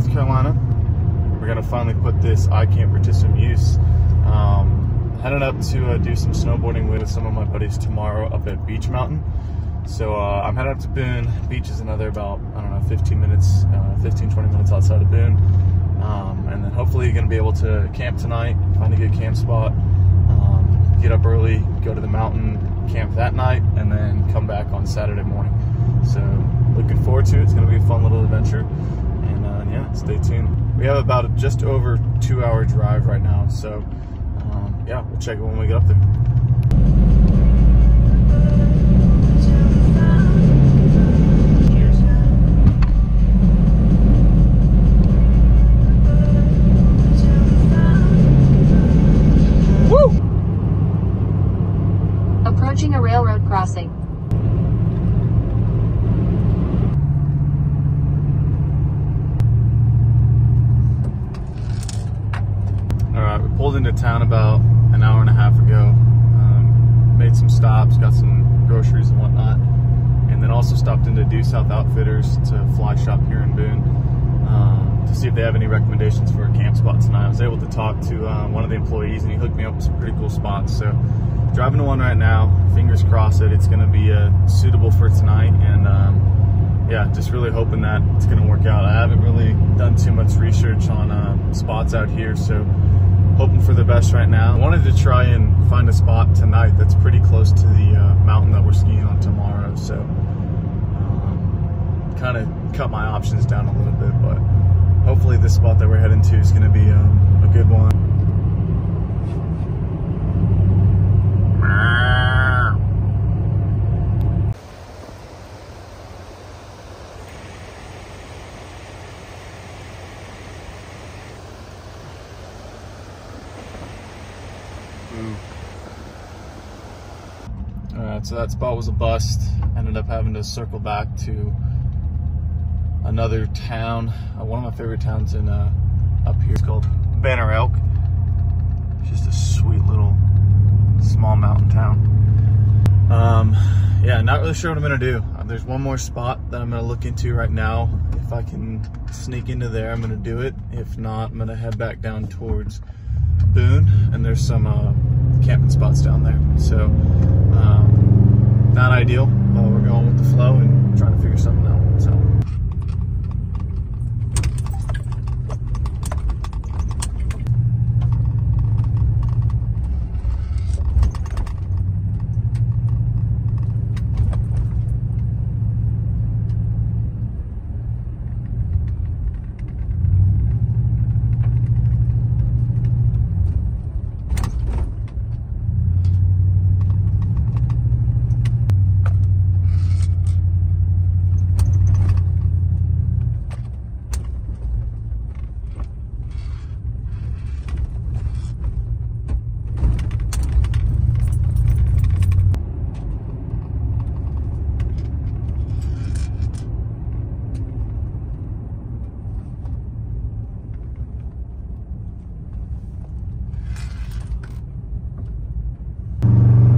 North Carolina. We're gonna finally put this iCamper to some use. Headed up to do some snowboarding with some of my buddies tomorrow up at Beech Mountain. So I'm headed up to Boone. Beach is another about, I don't know, 15 minutes, 15, 20 minutes outside of Boone. And then hopefully you're gonna be able to camp tonight, find a good camp spot, get up early, go to the mountain, camp that night, and then come back on Saturday morning. So looking forward to it. It's gonna be a fun little adventure. And yeah, stay tuned. We have about just over 2-hour drive right now. So yeah, we'll check it when we get up there. Approaching a railroad crossing. Alright, we pulled into town about an hour and a half ago. Made some stops, got some groceries and whatnot, and then also stopped into Due South Outfitters to fly shop here in Boone to see if they have any recommendations for a camp spot tonight. I was able to talk to one of the employees, and he hooked me up with some pretty cool spots. So driving to one right now, fingers crossed that it's going to be suitable for tonight, and yeah, just really hoping that it's going to work out. I haven't really done too much research on spots out here, so hoping for the best right now. I wanted to try and find a spot tonight that's pretty close to the mountain that we're skiing on tomorrow, so kind of cut my options down a little bit, but hopefully this spot that we're heading to is going to be a good one. Alright, so that spot was a bust. Ended up having to circle back to another town. One of my favorite towns in up here is called Banner Elk. It's just a sweet little small mountain town. Yeah, not really sure what I'm gonna do. There's one more spot that I'm gonna look into right now. If I can sneak into there, I'm gonna do it. If not, I'm gonna head back down towards Boone, and there's some camping spots down there. So not ideal, but we're going with the flow and trying to figure something out. So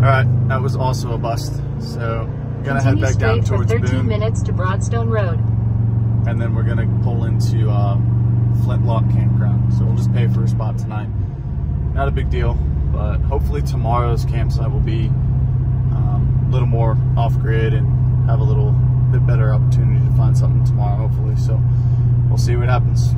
alright, that was also a bust. So we're gonna head back down towards Boone. 13 minutes to Broadstone Road. And then we're gonna pull into Flintlock Campground. So we'll just pay for a spot tonight. Not a big deal, but hopefully tomorrow's campsite will be a little more off-grid and have a little bit better opportunity to find something tomorrow, hopefully. So we'll see what happens.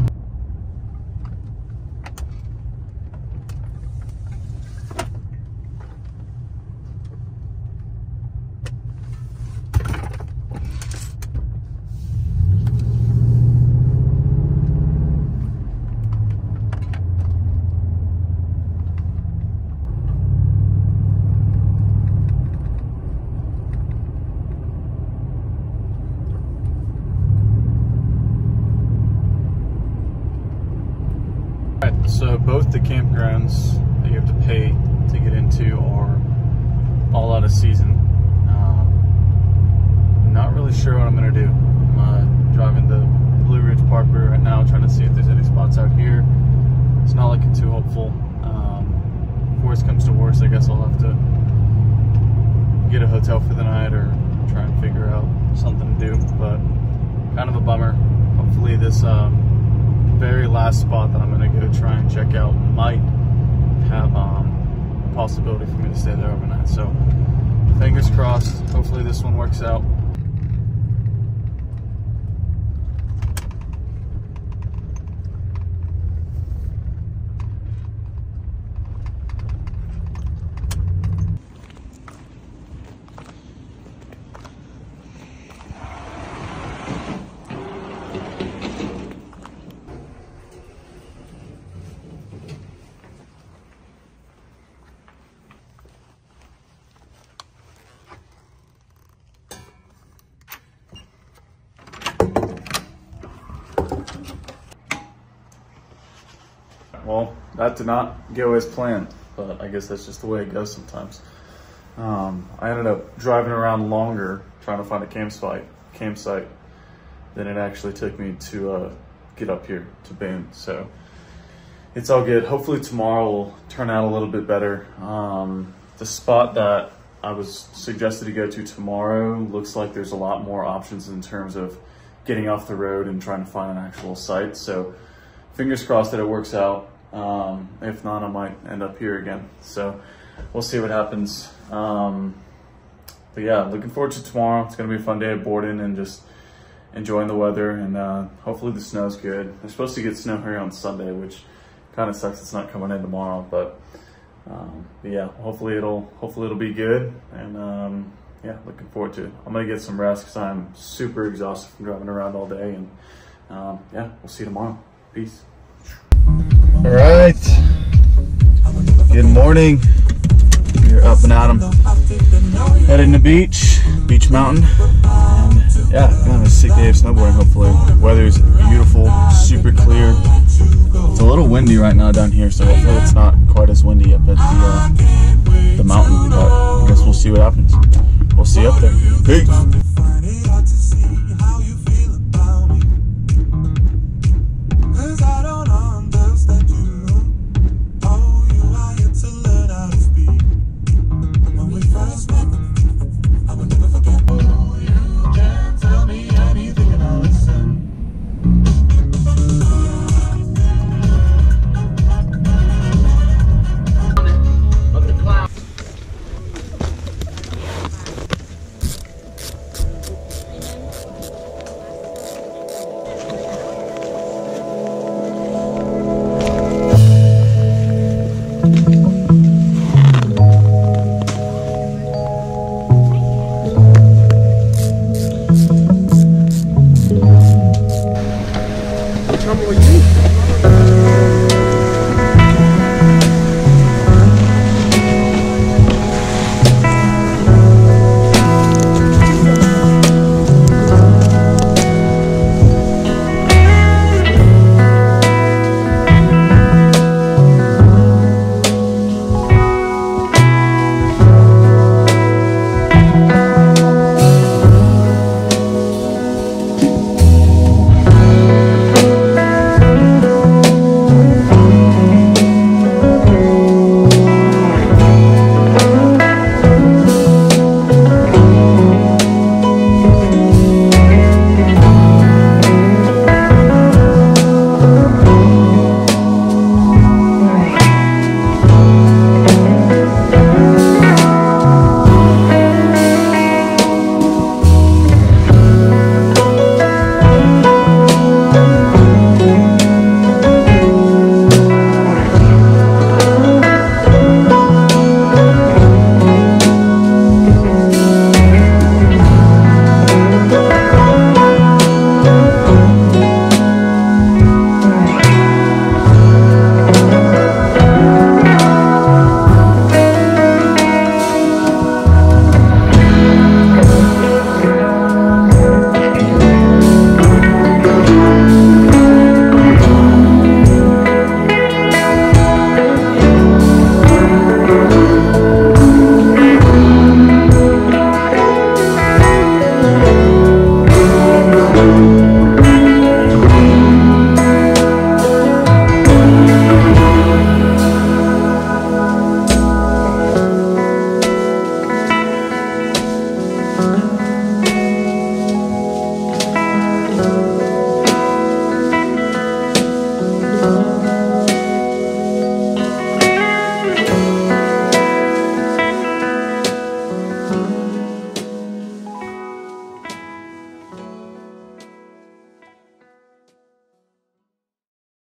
So both the campgrounds that you have to pay to get into are all out of season. Not really sure what I'm going to do. I'm driving the Blue Ridge Parkway right now, trying to see if there's any spots out here. It's not looking too hopeful. If worse comes to worse, I guess I'll have to get a hotel for the night or try and figure out something to do, but kind of a bummer. Hopefully this last spot that I'm gonna go try and check out might have a possibility for me to stay there overnight. So fingers crossed, hopefully this one works out. Well, that did not go as planned, but I guess that's just the way it goes sometimes. I ended up driving around longer trying to find a campsite than it actually took me to get up here to Boone. So it's all good. Hopefully tomorrow will turn out a little bit better. The spot that I was suggested to go to tomorrow looks like there's a lot more options in terms of getting off the road and trying to find an actual site. So fingers crossed that it works out. If not, I might end up here again. So we'll see what happens. But yeah, looking forward to tomorrow. It's gonna be a fun day of boarding and just enjoying the weather, and hopefully the snow's good. They're supposed to get snow here on Sunday, which kind of sucks it's not coming in tomorrow, but yeah, hopefully it'll be good, and yeah, looking forward to it. I'm gonna get some rest because I'm super exhausted from driving around all day, and yeah, we'll see you tomorrow. Peace. All right, good morning. We're up and at 'em, heading to Beech Mountain, and yeah, gonna have a sick day of snowboarding. Hopefully, weather's beautiful, super clear. It's a little windy right now down here, so hopefully it's not quite as windy up at the mountain. But I guess we'll see what happens. We'll see you up there. Peace.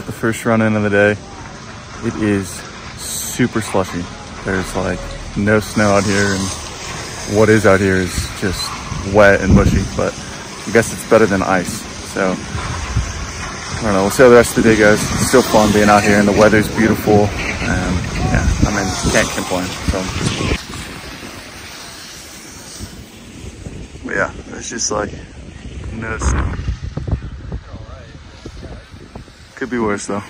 the first run in of the day. It is super slushy. There's like no snow out here, and what is out here is just wet and mushy, but I guess it's better than ice. So I don't know, we'll see how the rest of the day goes. It's still fun being out here and the weather's beautiful, and yeah, I mean, can't complain. So but yeah, there's just like no snow. Could be worse though.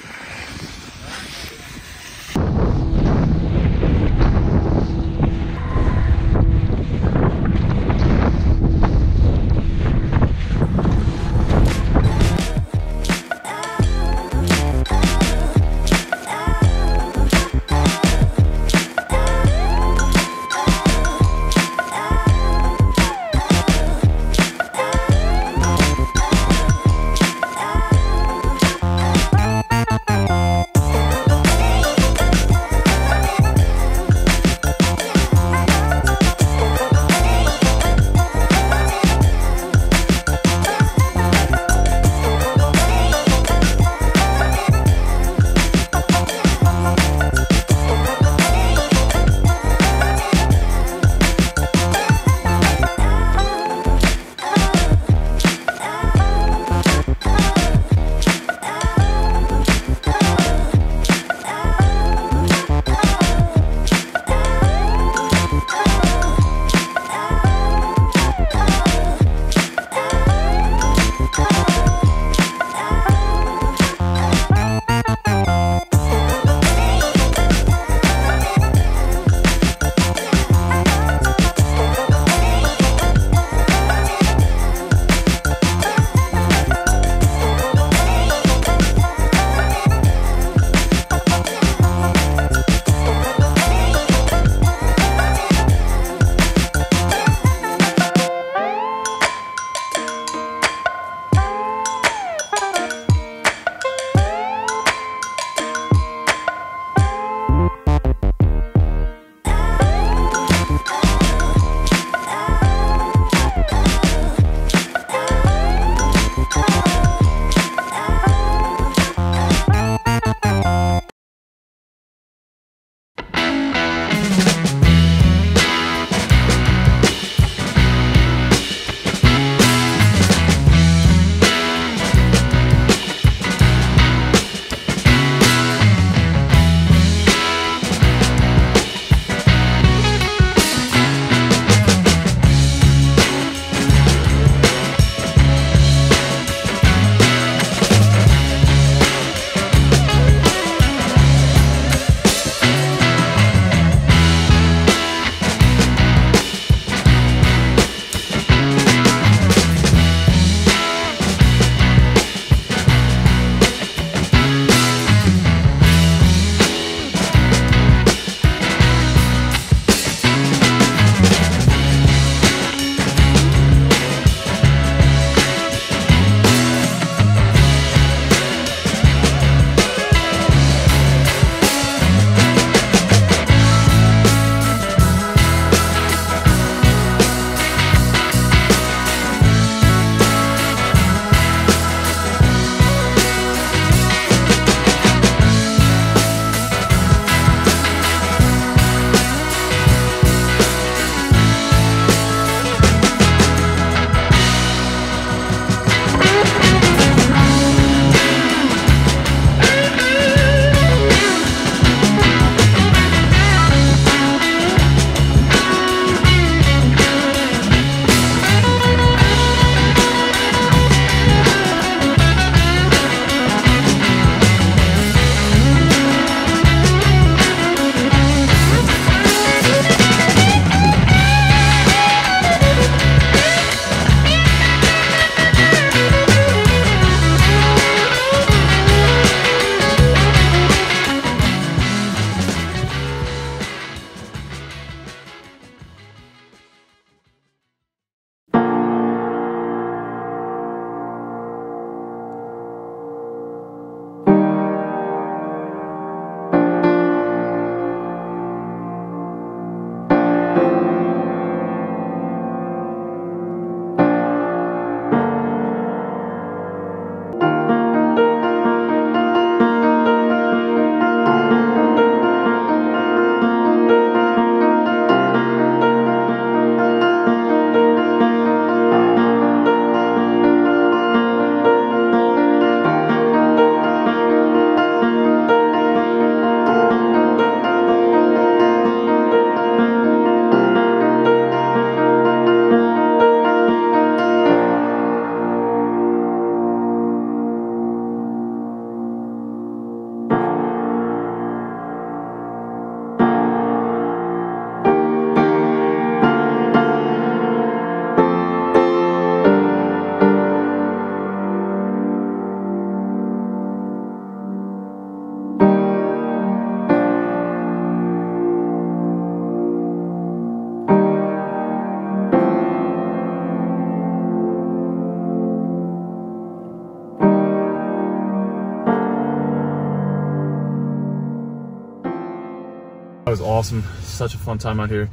That was awesome. Such a fun time out here.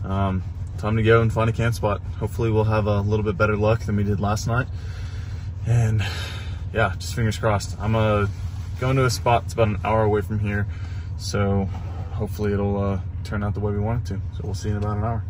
Time to go and find a camp spot. Hopefully we'll have a little bit better luck than we did last night. And yeah, just fingers crossed. I'm going to a spot that's about an hour away from here. So hopefully it'll turn out the way we want it to. So we'll see in about an hour.